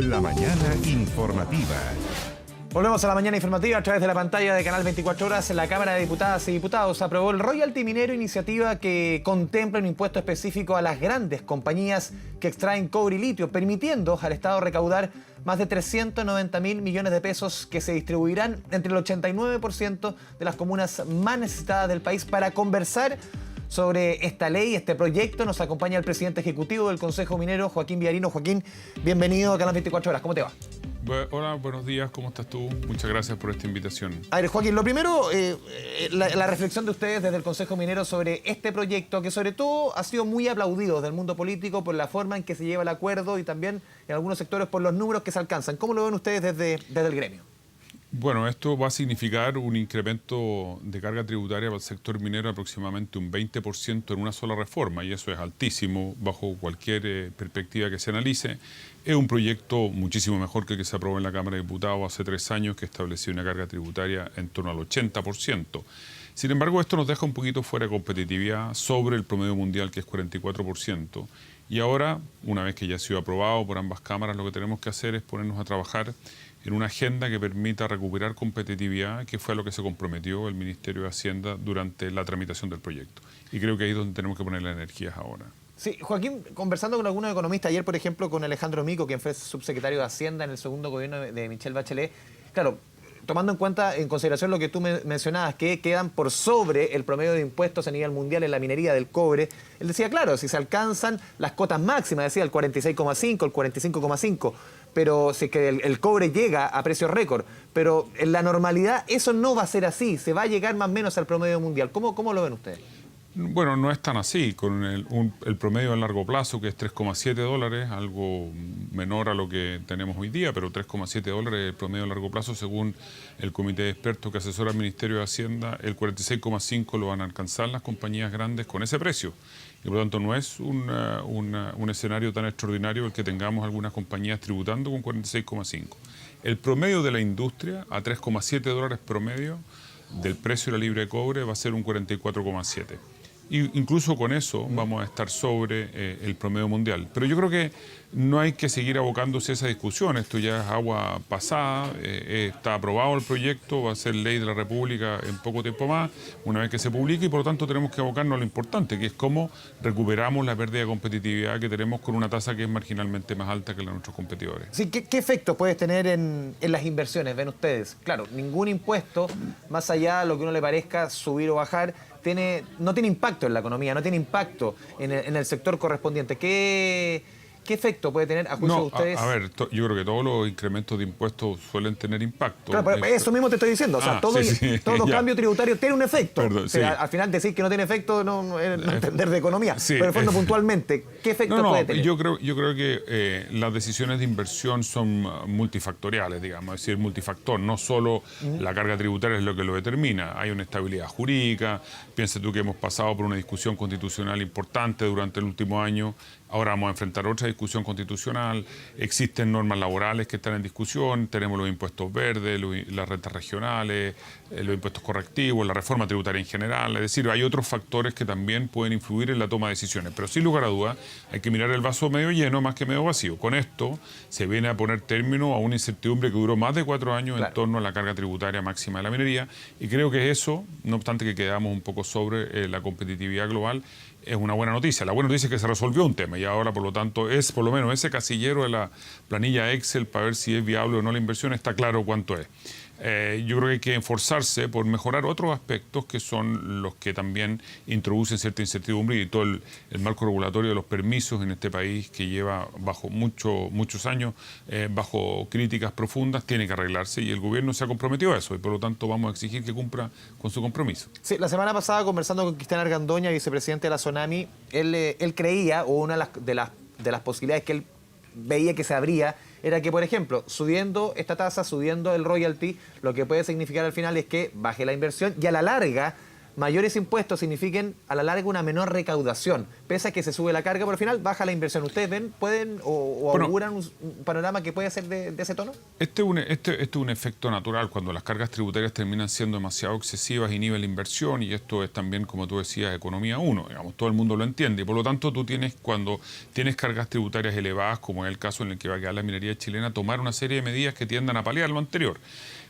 La mañana informativa. Volvemos a la mañana informativa a través de la pantalla de Canal 24 Horas. La Cámara de Diputadas y Diputados aprobó el royalty minero, iniciativa que contempla un impuesto específico a las grandes compañías que extraen cobre y litio, permitiendo al Estado recaudar más de 390.000 millones de pesos que se distribuirán entre el 89% de las comunas más necesitadas del país. Para conversar sobre esta ley, este proyecto, nos acompaña el presidente ejecutivo del Consejo Minero, Joaquín Villarino. Joaquín, bienvenido a Canal 24 Horas. ¿Cómo te va? Hola, buenos días, ¿cómo estás tú? Muchas gracias por esta invitación. A ver, Joaquín, lo primero, la reflexión de ustedes desde el Consejo Minero sobre este proyecto, que sobre todo ha sido muy aplaudido del mundo político por la forma en que se lleva el acuerdo y también en algunos sectores por los números que se alcanzan. ¿Cómo lo ven ustedes desde el gremio? Bueno, esto va a significar un incremento de carga tributaria para el sector minero de aproximadamente un 20% en una sola reforma, y eso es altísimo bajo cualquier perspectiva que se analice. Es un proyecto muchísimo mejor que el que se aprobó en la Cámara de Diputados hace 3 años, que estableció una carga tributaria en torno al 80%. Sin embargo, esto nos deja un poquito fuera de competitividad sobre el promedio mundial, que es 44%. Y ahora, una vez que ya ha sido aprobado por ambas cámaras, lo que tenemos que hacer es ponernos a trabajar en una agenda que permita recuperar competitividad, que fue a lo que se comprometió el Ministerio de Hacienda durante la tramitación del proyecto. Y creo que ahí es donde tenemos que poner las energías ahora. Sí, Joaquín, conversando con algunos economistas, ayer, por ejemplo, con Alejandro Mico, quien fue subsecretario de Hacienda en el segundo gobierno de Michelle Bachelet, claro, tomando en consideración lo que tú mencionabas, que quedan por sobre el promedio de impuestos a nivel mundial en la minería del cobre, él decía, claro, si se alcanzan las cotas máximas, decía el 46,5, el 45,5, pero si es que el cobre llega a precios récord, pero en la normalidad eso no va a ser así, se va a llegar más o menos al promedio mundial. ¿Cómo lo ven ustedes? Bueno, no es tan así, con el promedio a largo plazo, que es $3,7, algo menor a lo que tenemos hoy día, pero $3,7 el promedio a largo plazo, según el comité de expertos que asesora al Ministerio de Hacienda, el 46,5 lo van a alcanzar las compañías grandes con ese precio. Y por lo tanto no es un escenario tan extraordinario el que tengamos algunas compañías tributando con 46,5. El promedio de la industria a $3,7 promedio del precio de la libra de cobre va a ser un 44,7. Y incluso con eso vamos a estar sobre el promedio mundial. Pero yo creo que no hay que seguir abocándose a esa discusión. Esto ya es agua pasada, está aprobado el proyecto, va a ser ley de la República en poco tiempo más, una vez que se publique, y por lo tanto tenemos que abocarnos a lo importante, que es cómo recuperamos la pérdida de competitividad que tenemos con una tasa que es marginalmente más alta que la de nuestros competidores. Sí, ¿qué efecto puede tener en las inversiones, ven ustedes? Claro, ningún impuesto, más allá de lo que uno le parezca subir o bajar, no tiene impacto en la economía, no tiene impacto en el sector correspondiente. ¿Qué efecto puede tener a juicio de ustedes? A ver, yo creo que todos los incrementos de impuestos suelen tener impacto. Claro, pero eso mismo te estoy diciendo. O sea, todos los cambios tributarios tienen un efecto. Perdón, o sea, al final decir que no tiene efecto no entender de economía. Sí, pero en el fondo, puntualmente, ¿qué efecto puede tener? Yo creo que las decisiones de inversión son multifactoriales, digamos, es decir, multifactor. No solo la carga tributaria es lo que lo determina. Hay una estabilidad jurídica. Piensa tú que hemos pasado por una discusión constitucional importante durante el último año. Ahora vamos a enfrentar otra discusión constitucional, existen normas laborales que están en discusión, tenemos los impuestos verdes, las rentas regionales, los impuestos correctivos, la reforma tributaria en general. Es decir, hay otros factores que también pueden influir en la toma de decisiones. Pero sin lugar a dudas hay que mirar el vaso medio lleno más que medio vacío. Con esto se viene a poner término a una incertidumbre que duró más de 4 años, claro, en torno a la carga tributaria máxima de la minería. Y creo que eso, no obstante que quedamos un poco sobre la competitividad global, es una buena noticia. La buena noticia es que se resolvió un tema y ahora, por lo tanto, es por lo menos ese casillero de la planilla Excel para ver si es viable o no la inversión, está claro cuánto es. Yo creo que hay que esforzarse por mejorar otros aspectos que son los que también introducen cierta incertidumbre, y todo el marco regulatorio de los permisos en este país, que lleva bajo muchos años, bajo críticas profundas, tiene que arreglarse, y el gobierno se ha comprometido a eso, y por lo tanto vamos a exigir que cumpla con su compromiso. Sí, la semana pasada, conversando con Cristian Argandoña, vicepresidente de la SONAMI, él creía, o una de las posibilidades que él veía que se abría, era que, por ejemplo, subiendo esta tasa, subiendo el royalty, lo que puede significar al final es que baje la inversión y a la larga mayores impuestos signifiquen a la larga una menor recaudación, pese a que se sube la carga, pero al final baja la inversión. ¿Ustedes ven, pueden o auguran un panorama que puede ser de ese tono? Este es un efecto natural cuando las cargas tributarias terminan siendo demasiado excesivas, inhibe la inversión, y esto es también, como tú decías, economía 1, digamos, todo el mundo lo entiende. Y por lo tanto, cuando tienes cargas tributarias elevadas, como es el caso en el que va a quedar la minería chilena, tomar una serie de medidas que tiendan a paliar lo anterior.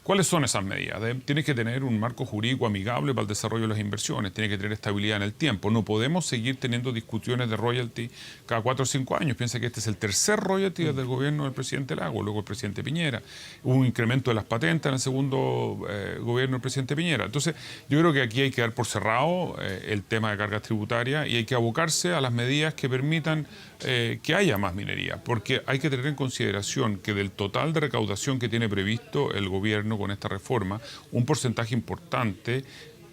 ¿Cuáles son esas medidas? Tienes que tener un marco jurídico amigable para el desarrollo de las inversiones, tienes que tener estabilidad en el tiempo. No podemos seguir teniendo discusiones de royalty cada 4 o 5 años. Piensa que este es el tercer royalty desde el gobierno del presidente Lagos, luego el presidente Piñera. Hubo un incremento de las patentes en el segundo gobierno del presidente Piñera. Entonces, yo creo que aquí hay que dar por cerrado el tema de cargas tributarias y hay que abocarse a las medidas que permitan que haya más minería, porque hay que tener en consideración que del total de recaudación que tiene previsto el gobierno con esta reforma, un porcentaje importante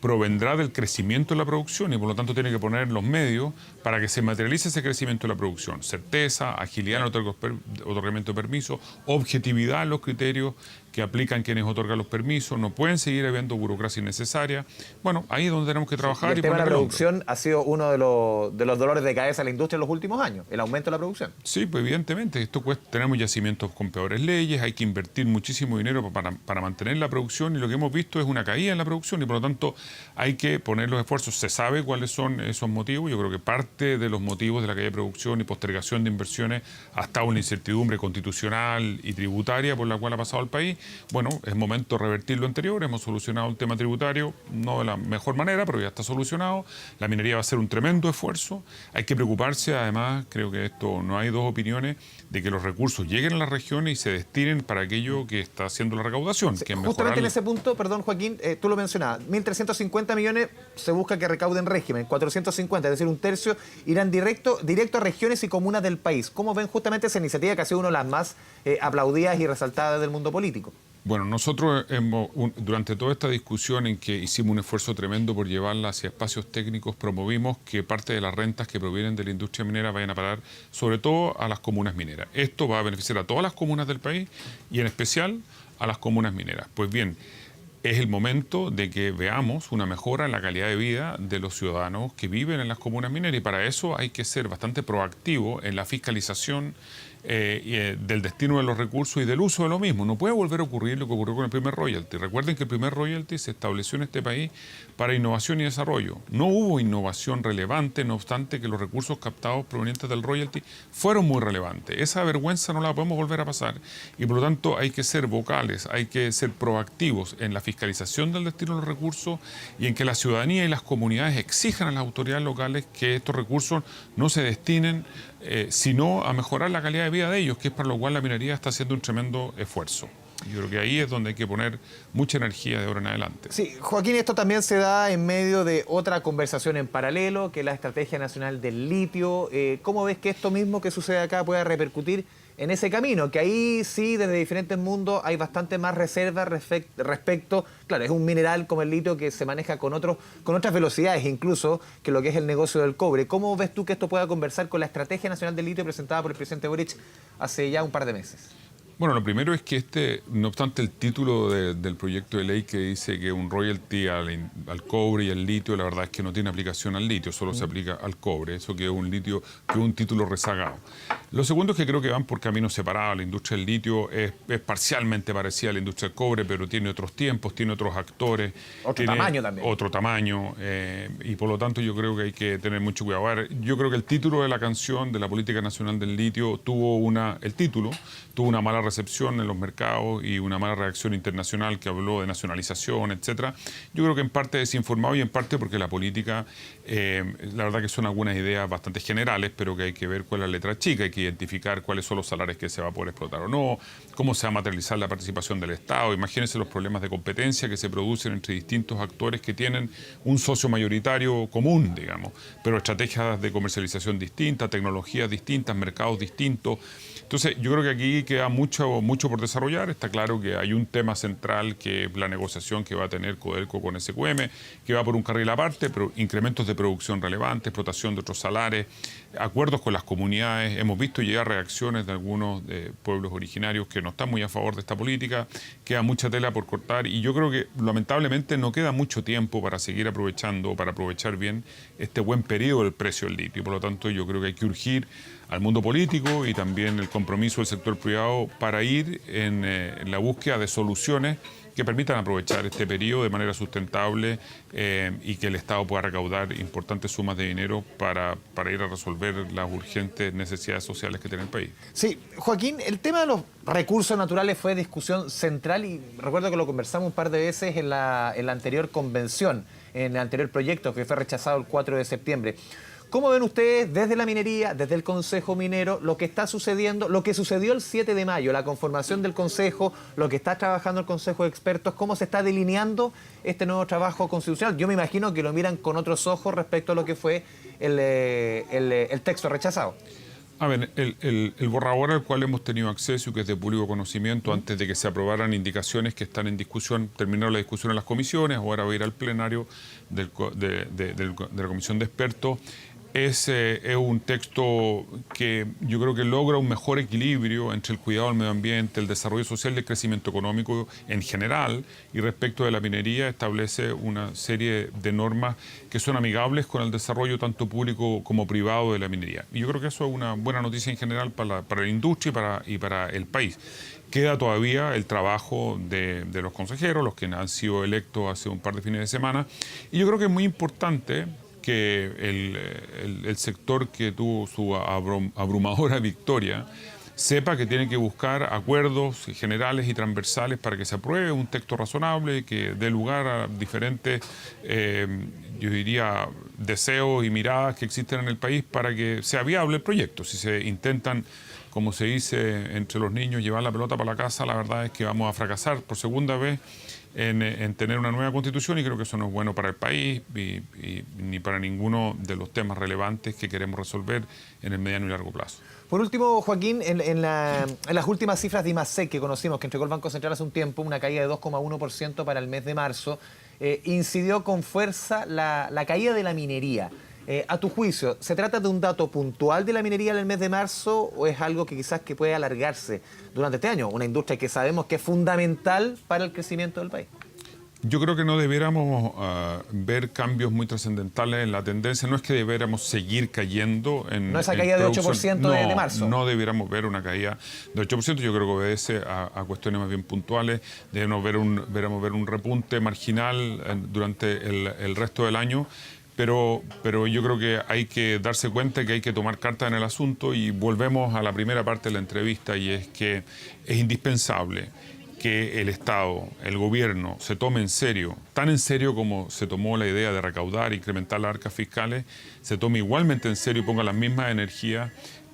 provendrá del crecimiento de la producción y por lo tanto tiene que poner los medios para que se materialice ese crecimiento de la producción. Certeza, agilidad en el otorgamiento de permisos, objetividad en los criterios que aplican quienes otorgan los permisos, no pueden seguir habiendo burocracia innecesaria. Bueno, ahí es donde tenemos que trabajar. Y el tema de la producción ha sido uno de los dolores de cabeza de la industria en los últimos años, el aumento de la producción. Sí, pues evidentemente, esto cuesta, tenemos yacimientos con peores leyes, hay que invertir muchísimo dinero para mantener la producción y lo que hemos visto es una caída en la producción y por lo tanto hay que poner los esfuerzos. Se sabe cuáles son esos motivos, yo creo que parte de los motivos de la caída de producción y postergación de inversiones ha estado una incertidumbre constitucional y tributaria por la cual ha pasado el país. Bueno, es momento de revertir lo anterior, hemos solucionado el tema tributario, no de la mejor manera, pero ya está solucionado. La minería va a ser un tremendo esfuerzo. Hay que preocuparse, además, creo que esto no hay dos opiniones, de que los recursos lleguen a las regiones y se destinen para aquello que está haciendo la recaudación. Sí, que es justamente en ese punto, perdón Joaquín, tú lo mencionabas, 1.350 millones se busca que recauden régimen, 450, es decir, un tercio irán directo a regiones y comunas del país. ¿Cómo ven justamente esa iniciativa que ha sido una de las más aplaudidas y resaltadas del mundo político? Bueno, nosotros durante toda esta discusión en que hicimos un esfuerzo tremendo por llevarla hacia espacios técnicos, promovimos que parte de las rentas que provienen de la industria minera vayan a parar sobre todo a las comunas mineras. Esto va a beneficiar a todas las comunas del país y en especial a las comunas mineras. Pues bien, es el momento de que veamos una mejora en la calidad de vida de los ciudadanos que viven en las comunas mineras y para eso hay que ser bastante proactivo en la fiscalización del destino de los recursos y del uso de lo mismo. No puede volver a ocurrir lo que ocurrió con el primer royalty. Recuerden que el primer royalty se estableció en este país para innovación y desarrollo. No hubo innovación relevante, no obstante que los recursos captados provenientes del royalty fueron muy relevantes. Esa vergüenza no la podemos volver a pasar y por lo tanto hay que ser vocales, hay que ser proactivos en la fiscalización del destino de los recursos y en que la ciudadanía y las comunidades exijan a las autoridades locales que estos recursos no se destinen sino a mejorar la calidad de vida de ellos, que es para lo cual la minería está haciendo un tremendo esfuerzo. Yo creo que ahí es donde hay que poner mucha energía de ahora en adelante. Sí, Joaquín, esto también se da en medio de otra conversación en paralelo, que es la Estrategia Nacional del Litio. ¿Cómo ves que esto mismo que sucede acá pueda repercutir en ese camino? Que ahí sí, desde diferentes mundos, hay bastante más reservas respecto... Claro, es un mineral como el litio que se maneja con otras velocidades incluso que lo que es el negocio del cobre. ¿Cómo ves tú que esto pueda conversar con la Estrategia Nacional del Litio presentada por el presidente Boric hace ya un par de meses? Bueno, lo primero es que no obstante el título del proyecto de ley que dice que un royalty al cobre y al litio, la verdad es que no tiene aplicación al litio, solo se aplica al cobre, eso que es un litio, que es un título rezagado. Lo segundo es que creo que van por caminos separados. La industria del litio es parcialmente parecida a la industria del cobre, pero tiene otros tiempos, tiene otros actores. Otro tamaño también. Otro tamaño, y por lo tanto yo creo que hay que tener mucho cuidado. A ver, yo creo que el título de la canción de la Política Nacional del Litio tuvo una mala recepción en los mercados y una mala reacción internacional que habló de nacionalización, etcétera. Yo creo que en parte desinformado y en parte porque la política, la verdad que son algunas ideas bastante generales, pero que hay que ver cuál es la letra chica, hay que identificar cuáles son los salarios que se va a poder explotar o no, cómo se va a materializar la participación del Estado. Imagínense los problemas de competencia que se producen entre distintos actores que tienen un socio mayoritario común, digamos, pero estrategias de comercialización distintas, tecnologías distintas, mercados distintos. Entonces, yo creo que aquí queda mucho por desarrollar. Está claro que hay un tema central que es la negociación que va a tener Codelco con SQM, que va por un carril aparte, pero incrementos de producción relevantes, explotación de otros salares, acuerdos con las comunidades. Hemos visto llegar reacciones de algunos pueblos originarios que no están muy a favor de esta política. Queda mucha tela por cortar y yo creo que lamentablemente no queda mucho tiempo para seguir aprovechando, para aprovechar bien este buen periodo del precio del litio. Por lo tanto, yo creo que hay que urgir al mundo político y también el compromiso del sector privado para ir en la búsqueda de soluciones que permitan aprovechar este periodo de manera sustentable y que el Estado pueda recaudar importantes sumas de dinero para ir a resolver las urgentes necesidades sociales que tiene el país. Sí, Joaquín, el tema de los recursos naturales fue discusión central y recuerdo que lo conversamos un par de veces en la anterior convención, en el anterior proyecto que fue rechazado el 4 de septiembre. ¿Cómo ven ustedes desde la minería, desde el Consejo Minero, lo que está sucediendo, lo que sucedió el 7 de mayo, la conformación del Consejo, lo que está trabajando el Consejo de Expertos, cómo se está delineando este nuevo trabajo constitucional? Yo me imagino que lo miran con otros ojos respecto a lo que fue el texto rechazado. A ver, el borrador al cual hemos tenido acceso y que es de público conocimiento antes de que se aprobaran indicaciones que están en discusión, terminaron la discusión en las comisiones, ahora va a ir al plenario de la Comisión de Expertos. Es un texto que yo creo que logra un mejor equilibrio entre el cuidado del medio ambiente, el desarrollo social y el crecimiento económico en general, y respecto de la minería establece una serie de normas que son amigables con el desarrollo tanto público como privado de la minería. Y yo creo que eso es una buena noticia en general para la industria y para el país. Queda todavía el trabajo de los consejeros, los que han sido electos hace un par de fines de semana, y yo creo que es muy importante que el sector que tuvo su abrumadora victoria sepa que tiene que buscar acuerdos generales y transversales para que se apruebe un texto razonable que dé lugar a diferentes, yo diría, deseos y miradas que existen en el país para que sea viable el proyecto. Si se intentan, como se dice entre los niños, llevar la pelota para la casa, la verdad es que vamos a fracasar por segunda vez en tener una nueva constitución, y creo que eso no es bueno para el país ni para ninguno de los temas relevantes que queremos resolver en el mediano y largo plazo. Por último, Joaquín, en las últimas cifras de IMASEC que conocimos, que entregó el Banco Central hace un tiempo, una caída de 2,1% para el mes de marzo, incidió con fuerza la caída de la minería. A tu juicio, ¿se trata de un dato puntual de la minería en el mes de marzo o es algo que quizás que puede alargarse durante este año? Una industria que sabemos que es fundamental para el crecimiento del país. Yo creo que no debiéramos ver cambios muy trascendentales en la tendencia. No es que debiéramos seguir cayendo en... No esa caída de 8% de marzo. No debiéramos ver una caída de 8%. Yo creo que obedece a cuestiones más bien puntuales. Deberíamos ver un repunte marginal durante el resto del año. Pero yo creo que hay que darse cuenta que hay que tomar cartas en el asunto, y volvemos a la primera parte de la entrevista, y es que es indispensable que el Estado, el gobierno, se tome en serio, tan en serio como se tomó la idea de recaudar e incrementar las arcas fiscales, se tome igualmente en serio y ponga las mismas energías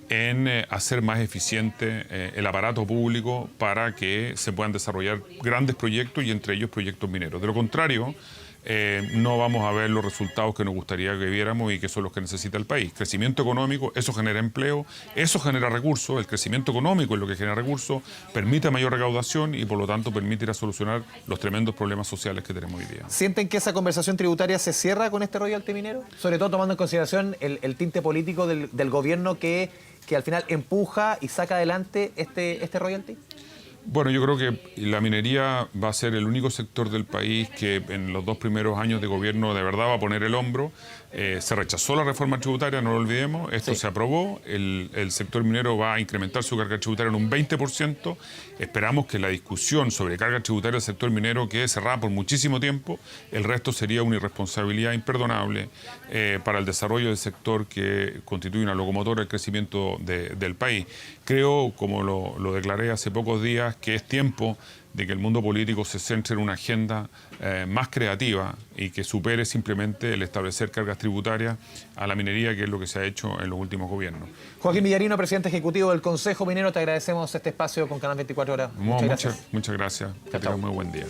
en hacer más eficiente el aparato público para que se puedan desarrollar grandes proyectos y entre ellos proyectos mineros. De lo contrario, no vamos a ver los resultados que nos gustaría que viéramos y que son los que necesita el país. Crecimiento económico, eso genera empleo, eso genera recursos, el crecimiento económico es lo que genera recursos, permite mayor recaudación y por lo tanto permite ir a solucionar los tremendos problemas sociales que tenemos hoy día. ¿Sienten que esa conversación tributaria se cierra con este royalty minero? Sobre todo tomando en consideración el tinte político del gobierno que al final empuja y saca adelante este royalty. Bueno, yo creo que la minería va a ser el único sector del país que en los 2 primeros años de gobierno de verdad va a poner el hombro. Se rechazó la reforma tributaria, no lo olvidemos, esto se aprobó, el sector minero va a incrementar su carga tributaria en un 20%, esperamos que la discusión sobre carga tributaria del sector minero quede cerrada por muchísimo tiempo, el resto sería una irresponsabilidad imperdonable para el desarrollo del sector que constituye una locomotora del crecimiento del país. Creo, como lo declaré hace pocos días, que es tiempo de que el mundo político se centre en una agenda más creativa y que supere simplemente el establecer cargas tributarias a la minería, que es lo que se ha hecho en los últimos gobiernos. Joaquín Villarino, presidente ejecutivo del Consejo Minero, te agradecemos este espacio con Canal 24 Horas. Muchas gracias. Muchas gracias. Que tengas muy buen día.